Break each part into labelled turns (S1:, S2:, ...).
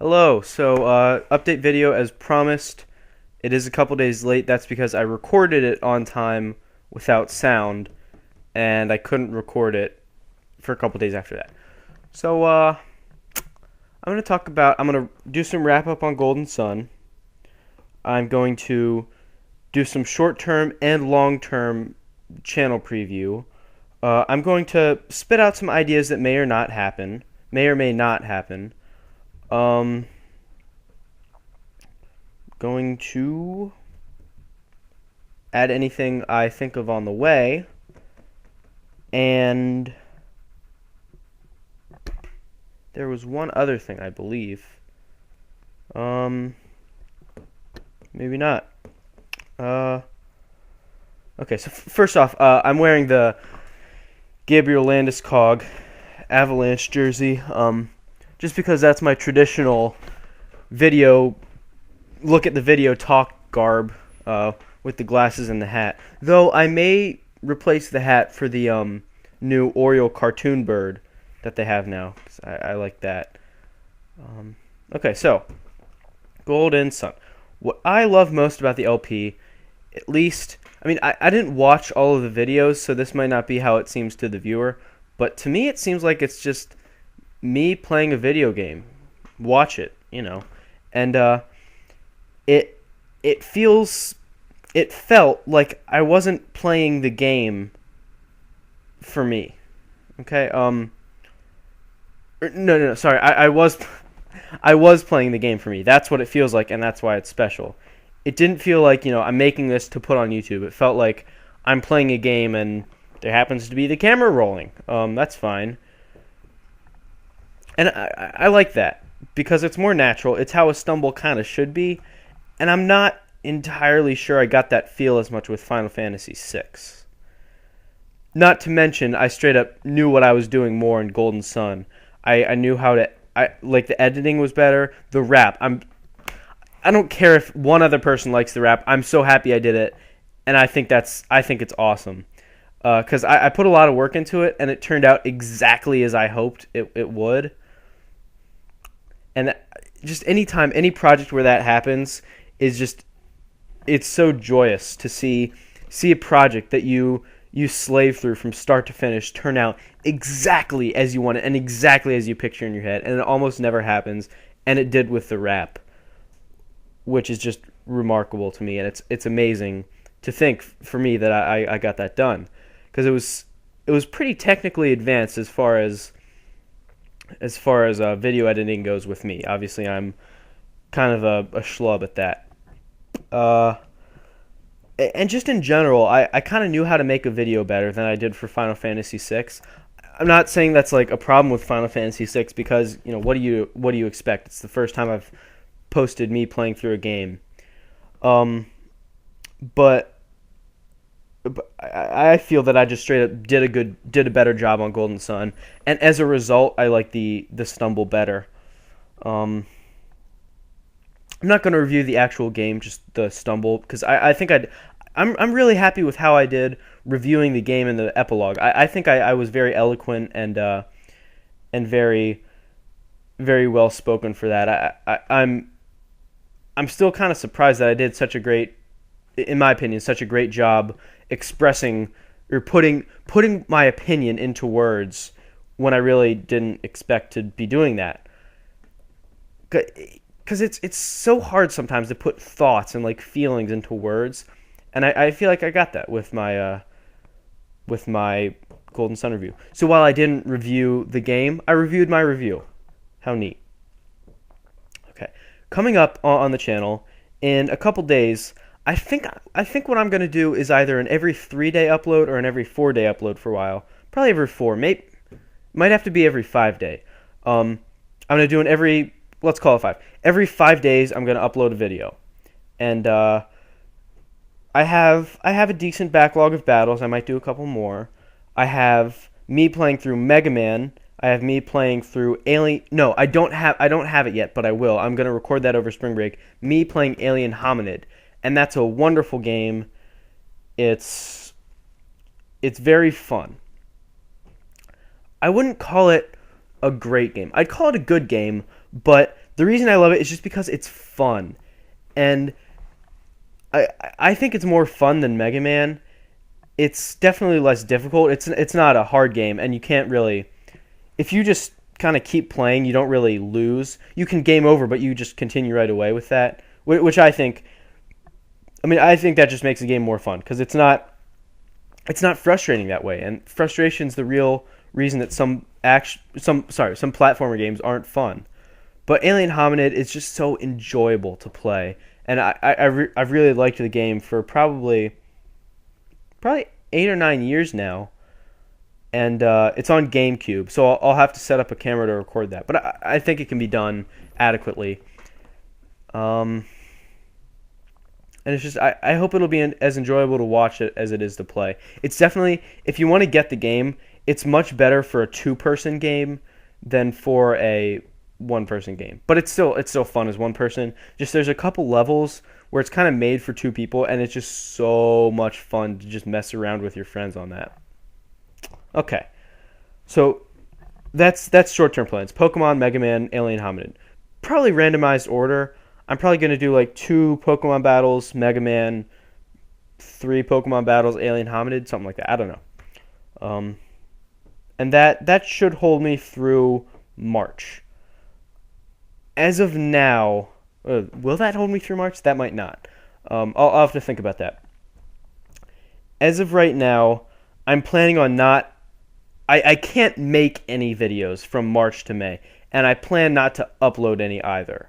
S1: Hello. Update video as promised. It is a couple days late. That's because I recorded it on time without sound, and I couldn't record it for a couple days after that. I'm going to do some wrap up on Golden Sun. I'm going to do some short term and long term channel preview. I'm going to spit out some ideas that may or may not happen. Going to add anything I think of on the way, and there was one other thing I believe. Maybe not. Okay, so first off, I'm wearing the Gabriel Landeskog Avalanche jersey, just because that's my traditional video, look at the video talk garb, with the glasses and the hat. Though I may replace the hat for the new Oriole cartoon bird that they have now, 'cause I like that. Okay, so Golden Sun. What I love most about the LP, at least, I didn't watch all of the videos, so this might not be how it seems to the viewer, but to me it seems like it's just me playing a video game. Watch it, and it felt like I wasn't playing the game for me. Okay, no, sorry, I was playing the game for me. That's what it feels like, and that's why it's special. It didn't feel like, I'm making this to put on YouTube. It felt like I'm playing a game and there happens to be the camera rolling. That's fine. And I like that because it's more natural. It's how a stumble kind of should be. And I'm not entirely sure I got that feel as much with Final Fantasy VI. Not to mention, I straight up knew what I was doing more in Golden Sun. I knew how to... the editing was better. The rap, I don't care if one other person likes the rap. I'm so happy I did it, and I think it's awesome. Because I put a lot of work into it, and it turned out exactly as I hoped it would. And just any project where that happens is just, it's so joyous to see a project that you slave through from start to finish turn out exactly as you want it and exactly as you picture in your head, and it almost never happens, and it did with the rap, which is just remarkable to me, and it's amazing to think for me that I got that done, because it was pretty technically advanced as far as video editing goes with me. Obviously, I'm kind of a schlub at that. And just in general, I kind of knew how to make a video better than I did for Final Fantasy VI. I'm not saying that's like a problem with Final Fantasy VI because, what do you expect? It's the first time I've posted me playing through a game. But I feel that I just straight up did a better job on Golden Sun, and as a result, I like the stumble better. I'm not going to review the actual game, just the stumble, because I think I'm really happy with how I did reviewing the game in the epilogue. I think I was very eloquent and very, very well spoken for that. I'm still kind of surprised that I did such a great, in my opinion, such a great job expressing or putting my opinion into words when I really didn't expect to be doing that. Because it's so hard sometimes to put thoughts and feelings into words, and I feel like I got that with my Golden Sun review. So while I didn't review the game, I reviewed my review. How neat. Okay, coming up on the channel in a couple days, I think what I'm going to do is either an every 3-day upload or an every 4-day upload for a while. Probably every 4. Might have to be every 5-day. I'm going to do let's call it 5. Every 5 days, I'm going to upload a video. And I have a decent backlog of battles. I might do a couple more. I have me playing through Mega Man. I have me playing through Alien... No, I don't have it yet, but I will. I'm going to record that over spring break. Me playing Alien Hominid. And that's a wonderful game. It's very fun. I wouldn't call it a great game. I'd call it a good game, but the reason I love it is just because it's fun, and I think it's more fun than Mega Man. It's definitely less difficult. It's not a hard game, and you can't really, if you just kind of keep playing, you don't really lose. You can game over, but you just continue right away with that, which I think. I mean, I think that just makes the game more fun because it's not frustrating that way, and frustration's the real reason that some platformer games aren't fun. But Alien Hominid is just so enjoyable to play, and I've really liked the game for probably 8 or 9 years now, and it's on GameCube, so I'll have to set up a camera to record that. But I think it can be done adequately. And it's just, I hope it'll be as enjoyable to watch it as it is to play. It's definitely, if you want to get the game, it's much better for a two-person game than for a one-person game. But it's still fun as one person. Just there's a couple levels where it's kind of made for two people, and it's just so much fun to just mess around with your friends on that. Okay, so that's short-term plans. Pokemon, Mega Man, Alien Hominid. Probably randomized order. I'm probably going to do like 2 Pokemon battles, Mega Man, 3 Pokemon battles, Alien Hominid, something like that. I don't know. And that should hold me through March. As of now, will that hold me through March? That might not. I'll have to think about that. As of right now, I'm planning on not... I can't make any videos from March to May, and I plan not to upload any either.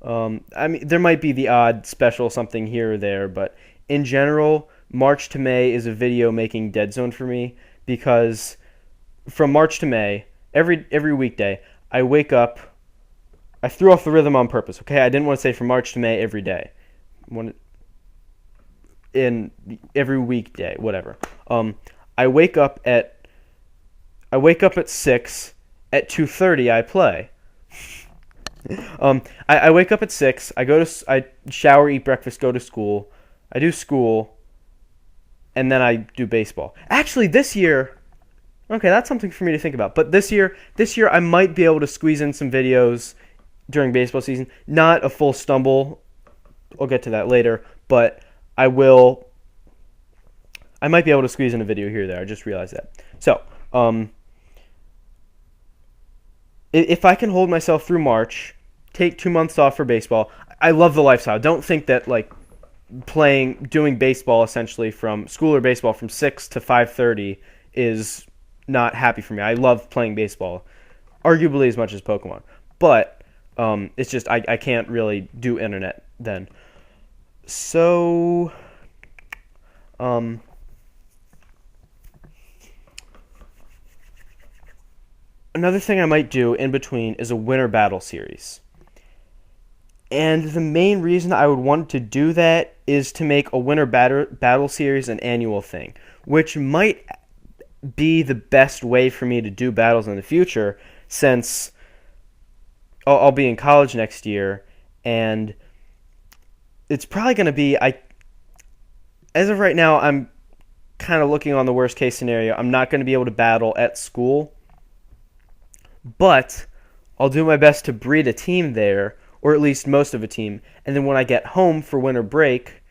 S1: I mean, there might be the odd special something here or there, but in general, March to May is a video making dead zone for me, because from March to May, every weekday, I wake up. I threw off the rhythm on purpose. Okay, I didn't want to say from March to May every day. In every weekday, whatever. I wake up at 6. At 2:30, I play. I wake up at 6. I shower, eat breakfast, go to school. I do school, and then I do baseball. Actually, this year, okay, that's something for me to think about. But this year I might be able to squeeze in some videos during baseball season. Not a full stumble. I'll get to that later, but I might be able to squeeze in a video here or there. I just realized that. So, if I can hold myself through March, take 2 months off for baseball. I love the lifestyle. Don't think that like doing baseball essentially from school or baseball from 6 to 5:30 is not happy for me. I love playing baseball, arguably as much as Pokemon. But it's just I can't really do internet then. So another thing I might do in between is a winter battle series. And the main reason I would want to do that is to make a winter battle series an annual thing, which might be the best way for me to do battles in the future, since I'll be in college next year, and it's probably going to be, as of right now, I'm kind of looking on the worst case scenario. I'm not going to be able to battle at school, but I'll do my best to breed a team there, or at least most of a team, and then when I get home for winter break,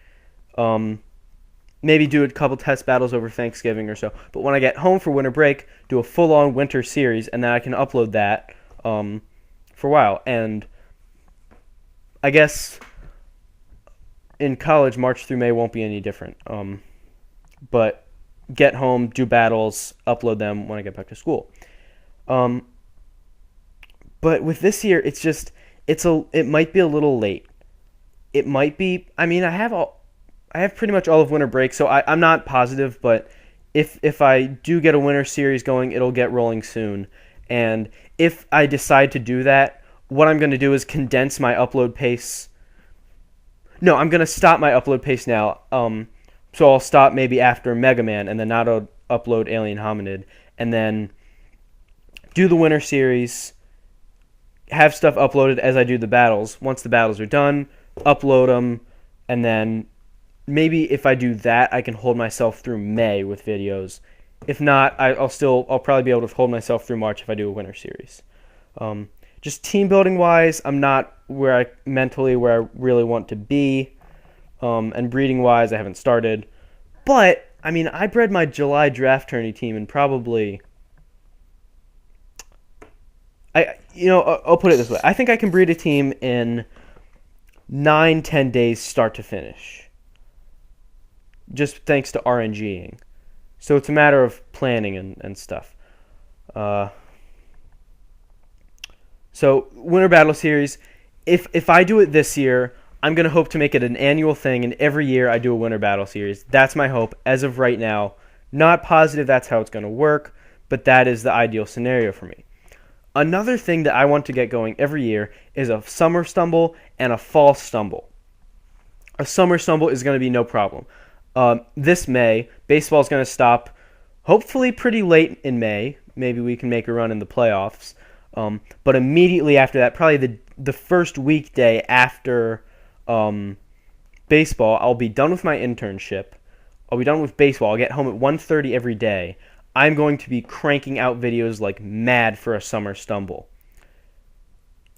S1: maybe do a couple test battles over Thanksgiving or so. But when I get home for winter break, do a full-on winter series, and then I can upload that for a while. And I guess in college, March through May won't be any different. But get home, do battles, upload them when I get back to school. But with this year, it's just it might be a little late. It might be. I mean, I have pretty much all of winter break, so I'm not positive. But if I do get a winter series going, it'll get rolling soon. And if I decide to do that, what I'm going to do is condense my upload pace. No, I'm going to stop my upload pace now. So I'll stop maybe after Mega Man, and then not upload Alien Hominid, and then do the winter series. Have stuff uploaded as I do the battles. Once the battles are done, upload them, and then maybe if I do that, I can hold myself through May with videos. If not, I'll probably be able to hold myself through March if I do a winter series. Just team building wise, I'm not mentally where I really want to be. And breeding wise, I haven't started. But I mean, I bred my July draft tourney team in probably. I'll put it this way. I think I can breed a team in 9-10 days, start to finish. Just thanks to RNGing. So it's a matter of planning and stuff. So Winter Battle Series, if I do it this year, I'm going to hope to make it an annual thing, and every year I do a Winter Battle Series. That's my hope as of right now. Not positive that's how it's going to work, but that is the ideal scenario for me. Another thing that I want to get going every year is a summer stumble and a fall stumble. A summer stumble is going to be no problem. This May, baseball is going to stop hopefully pretty late in May. Maybe we can make a run in the playoffs. But immediately after that, probably the first weekday after baseball, I'll be done with my internship. I'll be done with baseball. I'll get home at 1:30 every day. I'm going to be cranking out videos like mad for a summer stumble.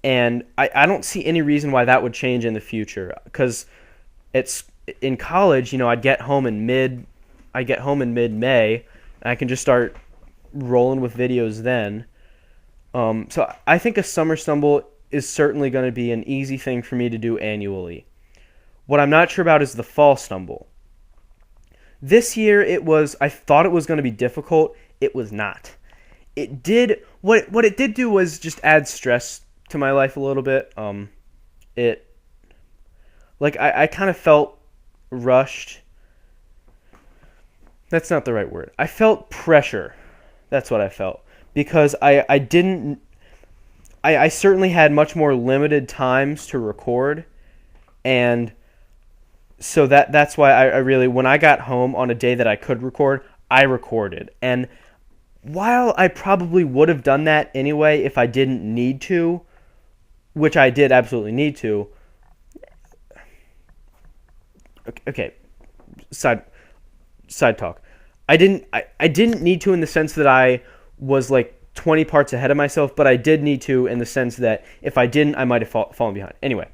S1: And I don't see any reason why that would change in the future. Because it's in college, I'd get home in mid-May, and I can just start rolling with videos then. So I think a summer stumble is certainly going to be an easy thing for me to do annually. What I'm not sure about is the fall stumble. This year I thought it was going to be difficult. It was not. It did, what it did do was just add stress to my life a little bit. I kind of felt rushed. That's not the right word. I felt pressure. That's what I felt. Because I certainly had much more limited times to record, and so that's why I really, when I got home on a day that I could record, I recorded. And while I probably would have done that anyway if I didn't need to, which I did absolutely need to. Okay, side talk. I didn't need to in the sense that I was like 20 parts ahead of myself, but I did need to in the sense that if I didn't, I might have fallen behind. Anyway,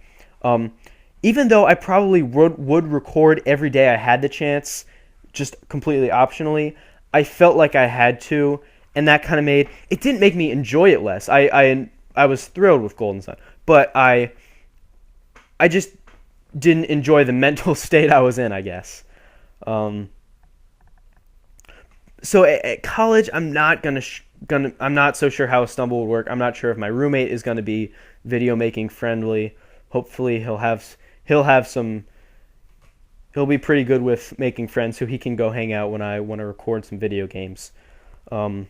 S1: even though I probably would record every day I had the chance, just completely optionally, I felt like I had to, and that kind of it didn't make me enjoy it less. I was thrilled with Golden Sun, but I just didn't enjoy the mental state I was in, I guess. So at college, I'm not I'm not so sure how a stumble would work. I'm not sure if my roommate is going to be video making friendly. Hopefully he'll be pretty good with making friends so he can go hang out when I want to record some video games. But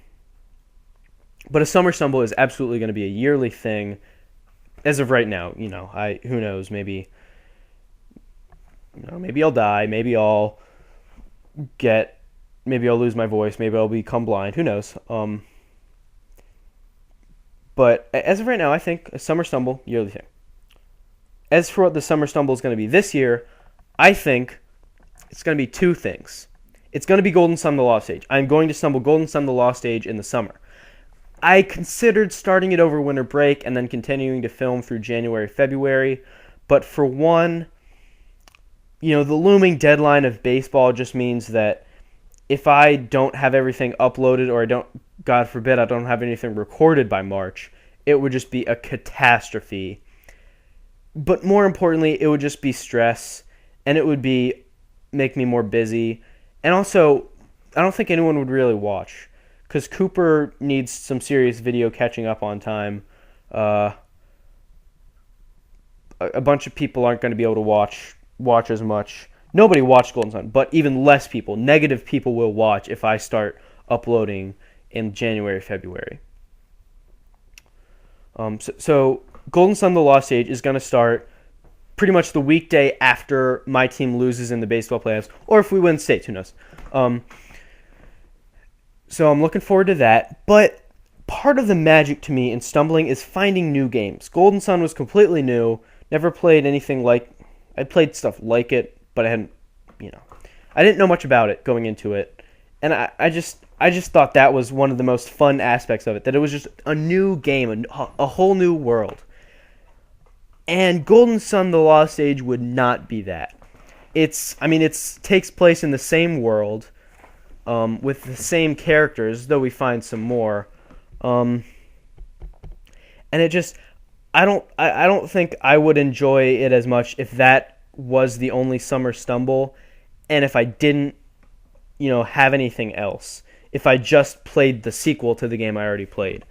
S1: a summer stumble is absolutely going to be a yearly thing as of right now. Who knows, maybe I'll die, maybe I'll lose my voice, maybe I'll become blind, who knows. But as of right now, I think a summer stumble, yearly thing. As for what the summer stumble is going to be this year, I think it's going to be two things. It's going to be Golden Sun the Lost Age. I'm going to stumble Golden Sun the Lost Age in the summer. I considered starting it over winter break and then continuing to film through January, February. But for one, the looming deadline of baseball just means that if I don't have everything uploaded, or God forbid, I don't have anything recorded by March, it would just be a catastrophe. But more importantly, it would just be stress, and it would make me more busy. And also, I don't think anyone would really watch, because Cooper needs some serious video catching up on time. A bunch of people aren't going to be able to watch as much. Nobody watched Golden Sun, but even less people, negative people, will watch if I start uploading in January, February. So Golden Sun the Lost Age is going to start pretty much the weekday after my team loses in the baseball playoffs, or if we win states, who knows. So I'm looking forward to that, but part of the magic to me in stumbling is finding new games. Golden Sun was completely new, never played anything like, I played stuff like it, but I didn't know much about it going into it. And I I just thought that was one of the most fun aspects of it, that it was just a new game, a whole new world. And Golden Sun: The Lost Age would not be that. It takes place in the same world, with the same characters, though we find some more. And it just, I don't think I would enjoy it as much if that was the only summer stumble, and if I didn't, have anything else. If I just played the sequel to the game I already played.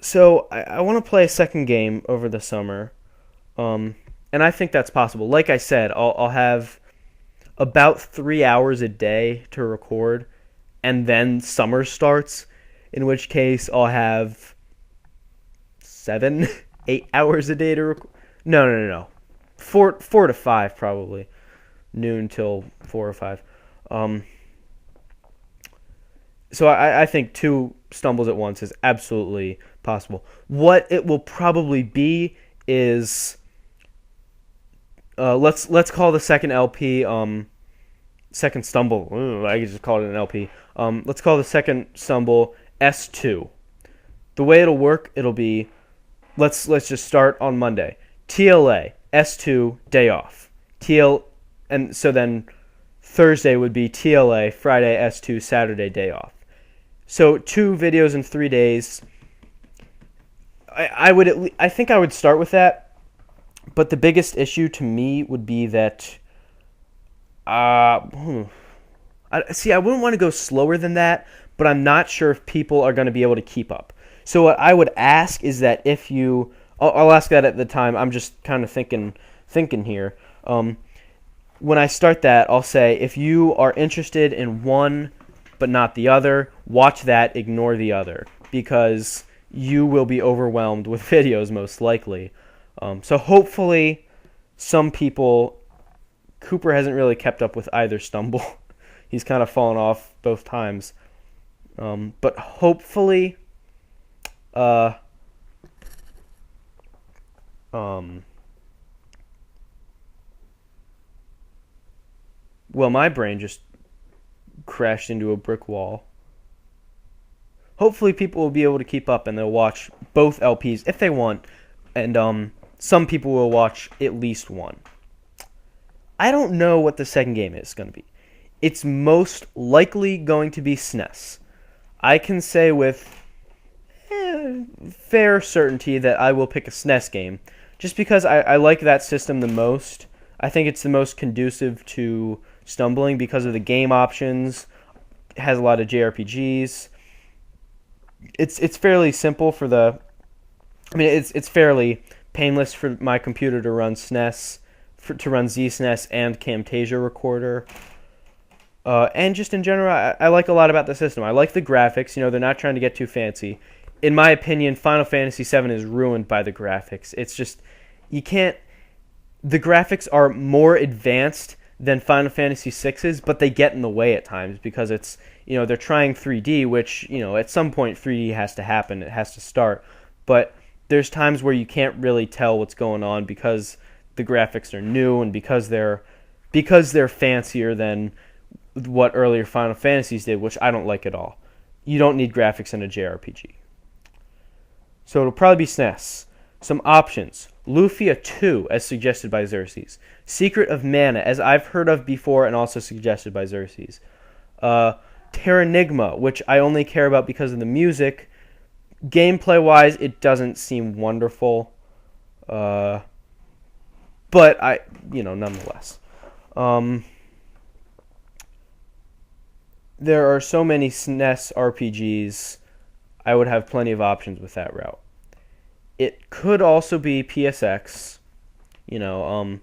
S1: So I want to play a second game over the summer, and I think that's possible. Like I said, I'll have about 3 hours a day to record, and then summer starts, in which case I'll have 7, 8 hours a day to record. No. 4 to 5 probably. Noon till 4 or 5. So I think 2 stumbles at once is absolutely possible. What it will probably be is, let's call the second LP, second stumble. Ooh, I could just call it an LP. Let's call the second stumble S2. The way it'll work, it'll be, let's just start on Monday. TLA S2 day off. And so then Thursday would be TLA, Friday S2, Saturday day off. So 2 videos in 3 days. I think I would start with that, but the biggest issue to me would be that I wouldn't want to go slower than that, but I'm not sure if people are going to be able to keep up. So what I would ask is that if you, I'll ask that at the time. I'm just kind of thinking here. When I start that, I'll say, if you are interested in one but not the other, watch that, ignore the other, because you will be overwhelmed with videos most likely. So hopefully some people, Cooper hasn't really kept up with either stumble. He's kind of fallen off both times. But hopefully well, my brain just crashed into a brick wall. Hopefully people will be able to keep up and they'll watch both LPs if they want, and some people will watch at least one. I don't know what the second game is going to be. It's most likely going to be SNES. I can say with fair certainty that I will pick a SNES game, just because I like that system the most. I think it's the most conducive to stumbling because of the game options. It has a lot of JRPGs. It's fairly simple for the. It's fairly painless for my computer to run SNES, to run ZSNES and Camtasia Recorder. And just in general, I like a lot about the system. I like the graphics. They're not trying to get too fancy. In my opinion, Final Fantasy VII is ruined by the graphics. It's just, you can't. The graphics are more advanced than Final Fantasy VI's, but they get in the way at times because it's, they're trying 3D, which, at some point 3D has to happen. It has to start. But there's times where you can't really tell what's going on because the graphics are new and because they're fancier than what earlier Final Fantasies did, which I don't like at all. You don't need graphics in a JRPG. So it'll probably be SNES. Some options. Lufia 2, as suggested by Xerxes. Secret of Mana, as I've heard of before and also suggested by Xerxes. Terranigma, which I only care about because of the music. Gameplay-wise, it doesn't seem wonderful. But nonetheless. There are so many SNES RPGs, I would have plenty of options with that route. It could also be PSX. I'm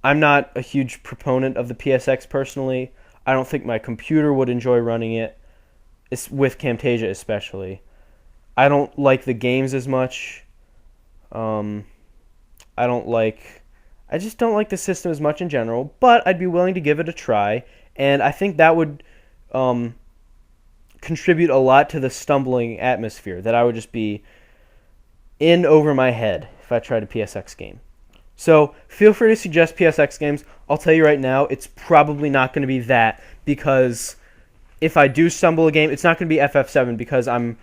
S1: not a huge proponent of the PSX personally. I don't think my computer would enjoy running it, with Camtasia especially. I don't like the games as much. I just don't like the system as much in general, but I'd be willing to give it a try, and I think that would contribute a lot to the stumbling atmosphere, that I would just be in over my head if I tried a PSX game. So feel free to suggest PSX games. I'll tell you right now, it's probably not going to be that, because if I do stumble a game, it's not going to be FF7, because I'm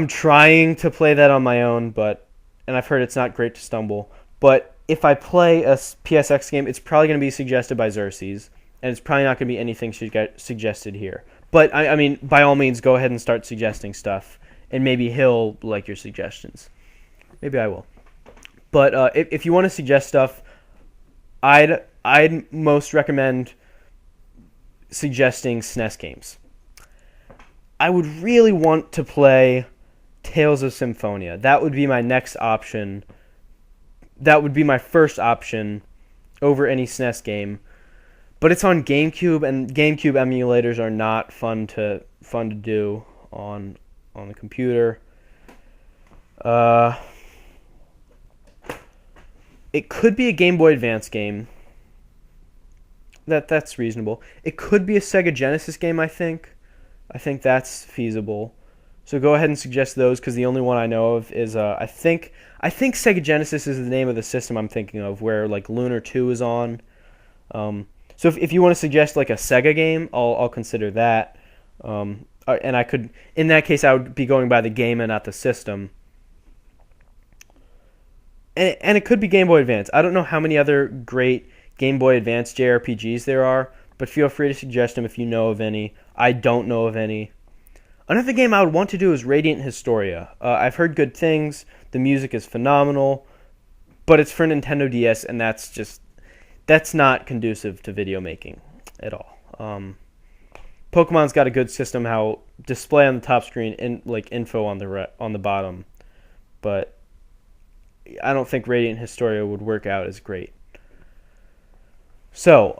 S1: trying to play that on my own, and I've heard it's not great to stumble. But if I play a PSX game, it's probably going to be suggested by Xerxes, and it's probably not going to be anything suggested here. But I mean, by all means, go ahead and start suggesting stuff, and maybe he'll like your suggestions. Maybe I will. But if you want to suggest stuff, I'd most recommend suggesting SNES games. I would really want to play Tales of Symphonia. That would be my next option. That would be my first option over any SNES game. But it's on GameCube, and GameCube emulators are not fun to do on the computer. It could be a Game Boy Advance game. That's reasonable. It could be a Sega Genesis game, I think. I think that's feasible. So go ahead and suggest those, because the only one I know of is I think Sega Genesis is the name of the system I'm thinking of, where like Lunar 2 is on. So if you want to suggest like a Sega game, I'll consider that. And I could, in that case, I would be going by the game and not the system. And it could be Game Boy Advance. I don't know how many other great Game Boy Advance JRPGs there are, but feel free to suggest them if you know of any. I don't know of any. Another game I would want to do is Radiant Historia. I've heard good things. The music is phenomenal, but it's for Nintendo DS, and that's not conducive to video making at all. Pokemon's got a good system, how display on the top screen and like info on the bottom, but I don't think Radiant Historia would work out as great. So,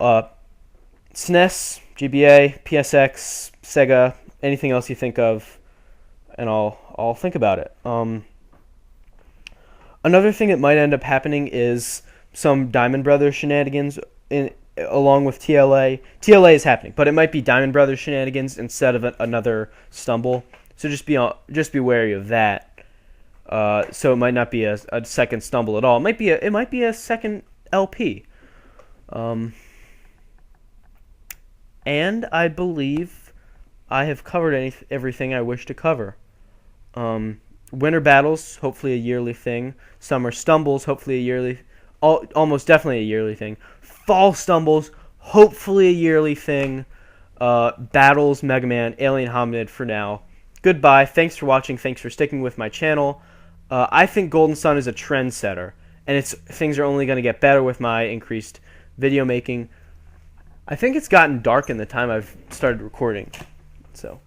S1: SNES, GBA, PSX, Sega, anything else you think of, and I'll think about it. Another thing that might end up happening is some Diamond Brothers shenanigans along with TLA. TLA is happening, but it might be Diamond Brothers shenanigans instead of another stumble. So just be wary of that. So it might not be a second stumble at all. It might be a second LP. And I believe I have covered everything I wish to cover. Winter battles, hopefully a yearly thing. Summer stumbles, hopefully a yearly, almost definitely a yearly thing. Fall stumbles, hopefully a yearly thing. Battles, Mega Man, Alien Hominid for now. Goodbye. Thanks for watching. Thanks for sticking with my channel. I think Golden Sun is a trendsetter, and things are only going to get better with my increased video making. I think it's gotten dark in the time I've started recording, so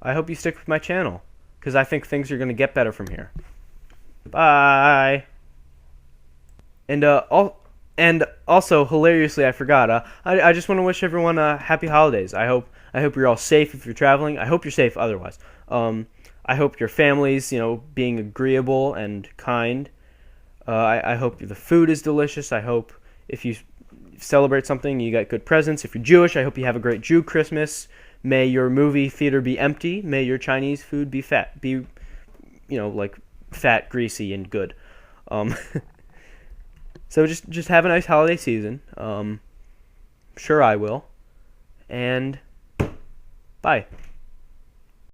S1: I hope you stick with my channel, because I think things are going to get better from here. Bye. And also, hilariously, I forgot. I just want to wish everyone happy holidays. I hope you're all safe if you're traveling. I hope you're safe otherwise. I hope your family's being agreeable and kind. I hope the food is delicious. I hope if you celebrate something, you got good presents. If you're Jewish, I hope you have a great Jew Christmas. May your movie theater be empty. May your Chinese food be fat. Like fat, greasy, and good. So just have a nice holiday season. Sure I will. And bye.